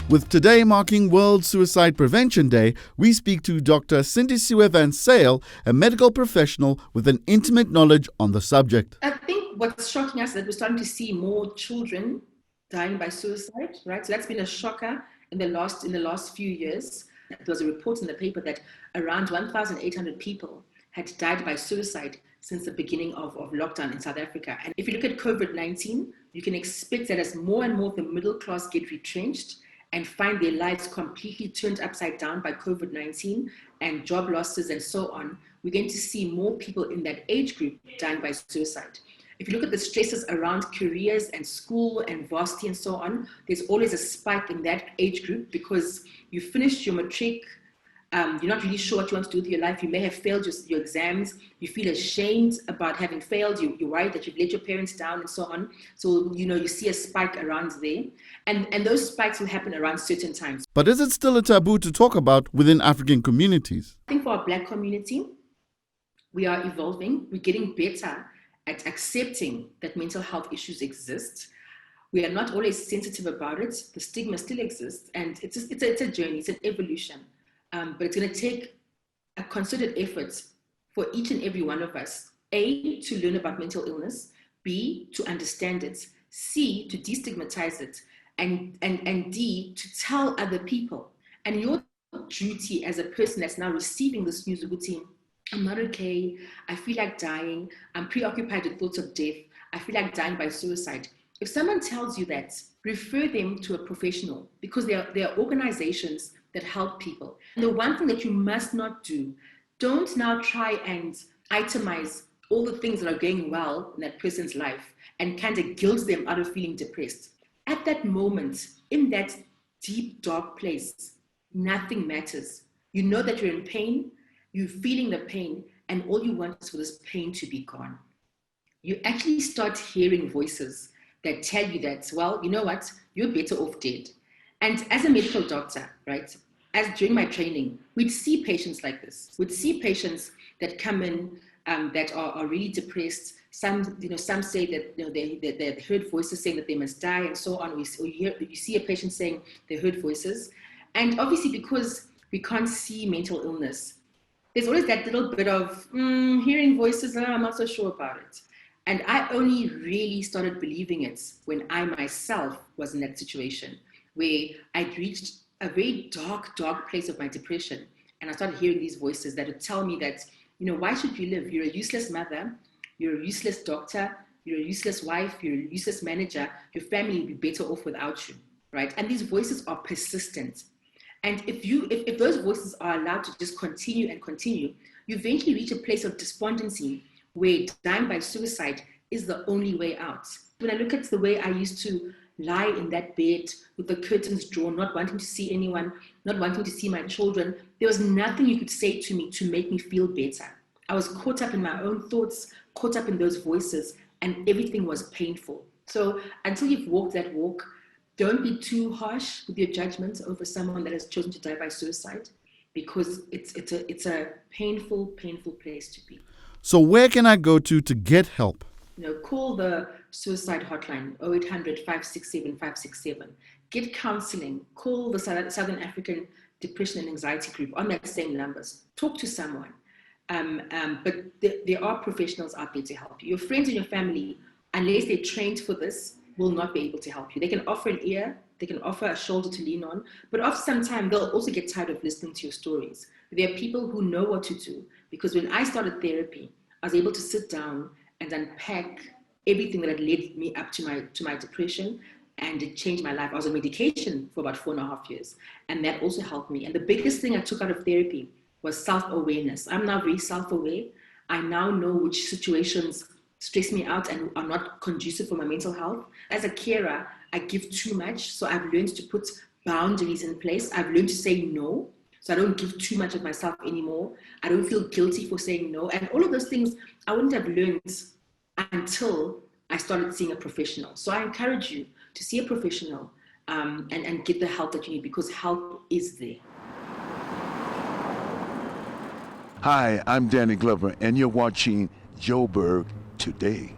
With today marking World Suicide Prevention Day, we speak to Dr. Sindisiwe Van Sale, a medical professional with an intimate knowledge on the subject. I think what's shocking us is that we're starting to see more children dying by suicide, right? So that's been a shocker in the last few years. There was a report in the paper that around 1,800 people had died by suicide since the beginning of lockdown in South Africa. And if you look at COVID-19, you can expect that as more and more of the middle class get retrenched and find their lives completely turned upside down by COVID-19 and job losses and so on, we're going to see more people in that age group dying by suicide. If you look at the stresses around careers and school and varsity and so on, there's always a spike in that age group because you finished your matric, you're not really sure what you want to do with your life. You may have failed your exams. You feel ashamed about having failed. You're worried that you've let your parents down and so on. So, you see a spike around there. And those spikes will happen around certain times. But is it still a taboo to talk about within African communities? I think for our Black community, we are evolving. We're getting better at accepting that mental health issues exist. We are not always sensitive about it. The stigma still exists. And it's a journey. It's an evolution. But it's going to take a concerted effort for each and every one of us, A, to learn about mental illness, B, to understand it, C, to destigmatize it, and D, to tell other people. And your duty as a person that's now receiving this news, Uguti, I'm not okay, I feel like dying, I'm preoccupied with thoughts of death, I feel like dying by suicide. If someone tells you that, refer them to a professional because there are organizations that help people. And the one thing that you must not do, don't now try and itemize all the things that are going well in that person's life and kind of guilt them out of feeling depressed. At that moment, in that deep, dark place, nothing matters. You know that you're in pain, you're feeling the pain, and all you want is for this pain to be gone. You actually start hearing voices that tell you that, well, you know what, you're better off dead. And as a medical doctor, right, as during my training, we'd see patients like this. We'd see patients that come in that are really depressed. Some say that they heard voices saying that they must die and so on. You see a patient saying they heard voices. And obviously because we can't see mental illness, there's always that little bit of hearing voices, I'm not so sure about it. And I only really started believing it when I myself was in that situation, where I'd reached a very dark, dark place of my depression. And I started hearing these voices that would tell me that, why should you live? You're a useless mother, you're a useless doctor, you're a useless wife, you're a useless manager, your family would be better off without you, right? And these voices are persistent. And if those voices are allowed to just continue and continue, you eventually reach a place of despondency where dying by suicide is the only way out. When I look at the way I used to lie in that bed with the curtains drawn, not wanting to see anyone, not wanting to see my children, there was nothing you could say to me to make me feel better. I was caught up in my own thoughts, caught up in those voices, and everything was painful. So until you've walked that walk, don't be too harsh with your judgment over someone that has chosen to die by suicide, because it's a painful, painful place to be. So where can I go to get help? Call the suicide hotline, 0800 567 567. Get counseling. Call the Southern African Depression and Anxiety Group on that same numbers. Talk to someone. But there are professionals out there to help you. Your friends and your family, unless they're trained for this, will not be able to help you. They can offer an ear, they can offer a shoulder to lean on, but after some time, they'll also get tired of listening to your stories. There are people who know what to do, because when I started therapy, I was able to sit down and unpack everything that had led me up to my depression, and it changed my life. I was on medication for about 4.5 years, and that also helped me. And the biggest thing I took out of therapy was self-awareness. I'm now very self-aware. I now know which situations stress me out and are not conducive for my mental health. As a carer, I give too much, so I've learned to put boundaries in place. I've learned to say no, so I don't give too much of myself anymore. I don't feel guilty for saying no. And all of those things I wouldn't have learned until I started seeing a professional. So I encourage you to see a professional and get the help that you need, because help is there. Hi, I'm Danny Glover, and you're watching Joburgtoday.